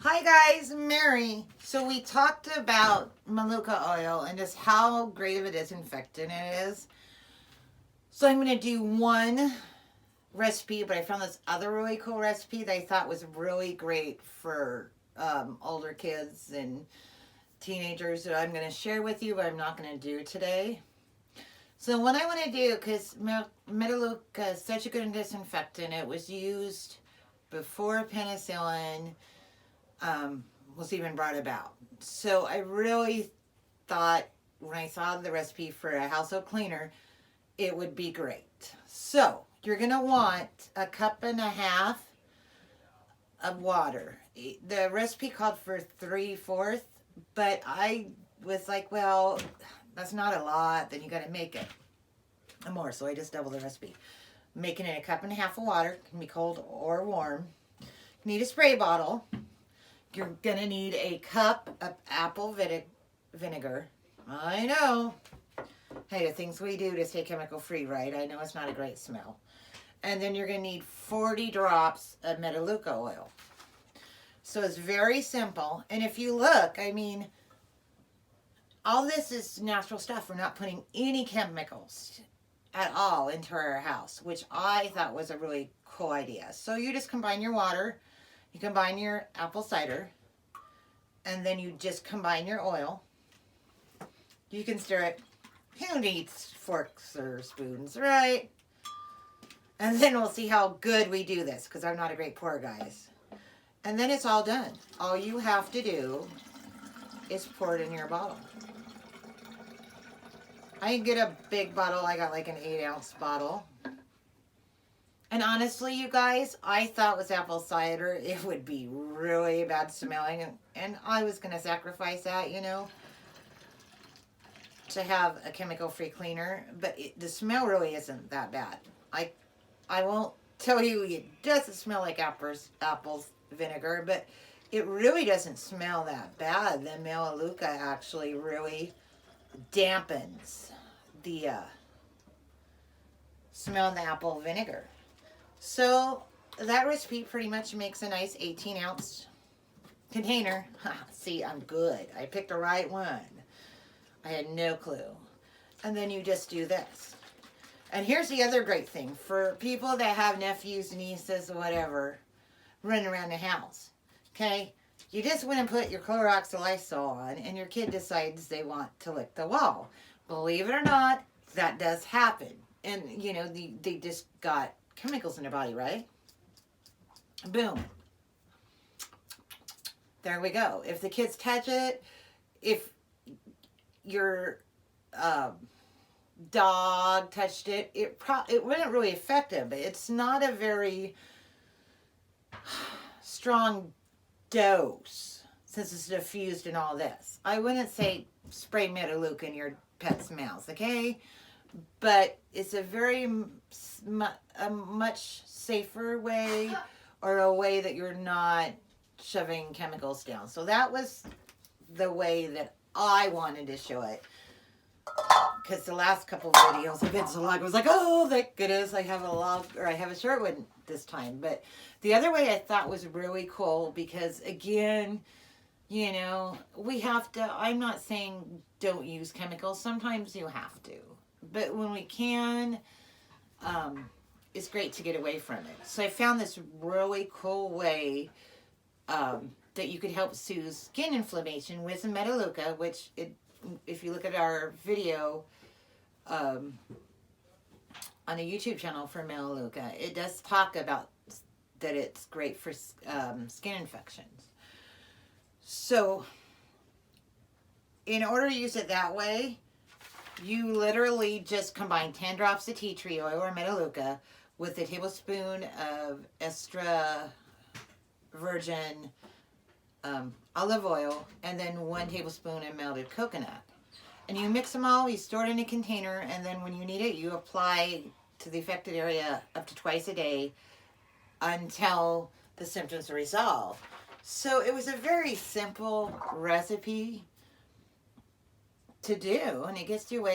Hi guys, Mary. So we talked about Manuka oil and just how great of a disinfectant it is. So I'm going to do one recipe, but I found this other really cool recipe that I thought was really great for older kids and teenagers that I'm going to share with you, but I'm not going to do today. So what I want to do, because Melaleuca is such a good disinfectant, it was used before penicillin was even brought about. So I really thought when I saw the recipe for a household cleaner, it would be great. So you're going to want 1.5 cups of water. The recipe called for 3/4, but I was like, well, that's not a lot. Then you got to make it more. So I just doubled the recipe. Making it 1.5 cups of water. It can be cold or warm. You need a spray bottle. You're going to need a cup of apple vinegar. I know. Hey, the things we do to stay chemical free, right? I know it's not a great smell. And then you're going to need 40 drops of Melaleuca oil. So it's very simple. And if you look, I mean, all this is natural stuff. We're not putting any chemicals at all into our house, which I thought was a really cool idea. So you just combine your water. You combine your apple cider, and then you just combine your oil. You can stir it. Who needs forks or spoons, right? And then we'll see how good we do this, because I'm not a great pour, guys. And then it's all done. All you have to do is pour it in your bottle. I didn't get a big bottle. I got like an 8-ounce bottle. And honestly, you guys, I thought with apple cider, it would be really bad smelling. And I was going to sacrifice that, you know, to have a chemical-free cleaner. But the smell really isn't that bad. I won't tell you it doesn't smell like apple vinegar, but it really doesn't smell that bad. The Melaleuca actually really dampens the smell of the apple vinegar. So that recipe pretty much makes a nice 18-ounce container. See, I'm good. I picked the right one. I had no clue. And then you just do this. And here's the other great thing. For people that have nephews, nieces, whatever, running around the house. Okay? You just went and put your Clorox or Lysol on, and your kid decides they want to lick the wall. Believe it or not, that does happen. And, you know, they just got chemicals in their body, right? Boom. There we go. If the kids touch it, if your dog touched it, it wasn't really effective. It's not a very strong dose since it's diffused in all this. I wouldn't say spray Melaleuca in your pet's mouth, okay? But it's a much safer way, or a way that you're not shoving chemicals down. So that was the way that I wanted to show it. Because the last couple of videos I've been so long, I was like, oh, thank goodness I have a short one this time. But the other way I thought was really cool, because again, you know, we have to, I'm not saying don't use chemicals. Sometimes you have to. But when we can, it's great to get away from it. So I found this really cool way that you could help soothe skin inflammation with some Melaleuca, which, if you look at our video on the YouTube channel for Melaleuca, it does talk about that it's great for skin infections. So in order to use it that way, you literally just combine 10 drops of tea tree oil or Melaleuca with a tablespoon of extra virgin olive oil, and then 1 tablespoon of melted coconut. And you mix them all, you store it in a container, and then when you need it, you apply to the affected area up to twice a day until the symptoms are resolved. So it was a very simple recipe to do, and it gets you away